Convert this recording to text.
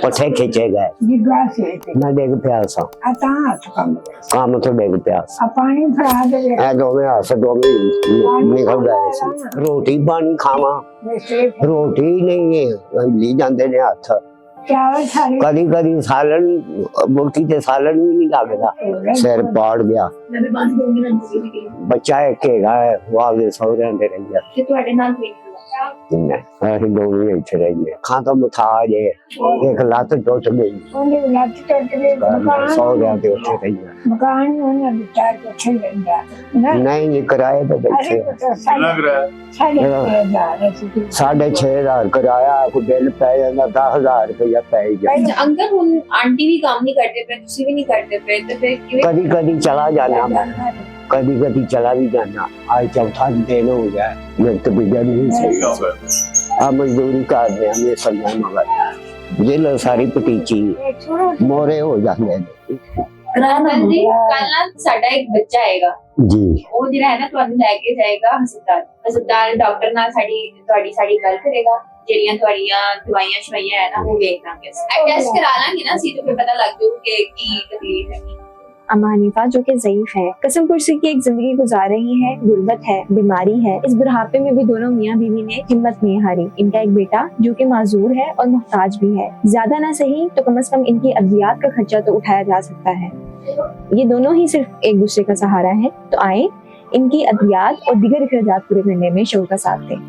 पट्ठे खींचे गए मैं डिग पिया सा काम तो डिग पिया सा पानी फड़ा दे ए दोवें हाथ दोवें निकल गए सी रोटी पानी खावा रोटी नहीं है ली जाते ने हाथ चावल थाली कदी कदी सालन मुर्गी ते सालन भी नहीं लगता सिर पाड़ गया बच्चा एक है वो आगे सौरे दे रही है ਤੇ ਤੁਹਾਡੇ ਨਾਲ ਕੋਈ ਅਸੀਂ ਦੋਵੇਂ ਇੱਥੇ ਰਹੀਏ ਖਾਂ ਤਾਂ ਮਥਾਜ ਇੱਕ ਲੱਤ ਟੁੱਟ ਗਈ ਉਹਨੇ ਲੱਤ ਟੁੱਟ ਗਈ ਸੌ ਗਿਆ ਤੇ ਉੱਥੇ ਰਹੀਏ ਮਕਾਨ ਉਹਨਾਂ ਦੇ ਚਾਰ ਕੋਠੇ ਲੈਂਦਾ ਨਾ ਨਹੀਂ ਕਿਰਾਏ ਤੇ ਬੈਠੇ ਕਿੰਨਾ ਕਰਾਇਆ? साढ़े 6,000 किराया को बिल पै जाता 10,000 रुपया पै जाता अंकल हुन आंटी भी काम नहीं करते पे तुसी भी नहीं करते पे तो फिर किवें कभी कभी चला जाना मैं कभी कभी चला भी जाना आज चौथा दिन हो गया मेरे तो बिगड़ नहीं सही अब मजदूरी कर रहे हमें समय मगर जिल सारी पटीची मोरे हो जाते हैं अंकल जी कल ना साडा एक बच्चा आएगा जी ਉਹ ਜਿਹੜਾ ਹੈ ਨਾ ਤੁਹਾਨੂੰ ਲੈ ਕੇ ਜਾਏਗਾ ਹਸਪਤਾਲ ਡਾਕਟਰ ਨਾਲ ਸਾਡੀ ਗੱਲ ਕਰੇਗਾ ਜਿਹੜੀਆਂ ਤੁਹਾਡੀਆਂ ਦਵਾਈਆਂ ਸ਼ਵਾਈਆਂ ਹੈ ਨਾ ਉਹ ਵੇਖ ਲਾਂਗੇ ਟੈਸਟ ਕਰਾ ਲਾਂਗੇ ਨਾ ਸੀ तो फिर पता लग जाऊ कि ਕੀ ਤਕਲੀਫ है अम्मा हनीफा जो कि ज़ईफ है, कसम कुर्सी की एक जिंदगी गुजार रही है, गुर्बत है, बीमारी है। इस बुढ़ापे में भी दोनों मियाँ बीवी ने हिम्मत नहीं हारी। इनका एक बेटा जो कि माजूर है और मुहताज भी है, ज्यादा ना सही तो कम से कम इनकी अद्वियात का खर्चा तो उठाया जा सकता है। ये दोनों ही सिर्फ एक दूसरे का सहारा है, तो आए इनकी अद्वियात और दीगर अखराजात पूरे करने में शो का साथ दें।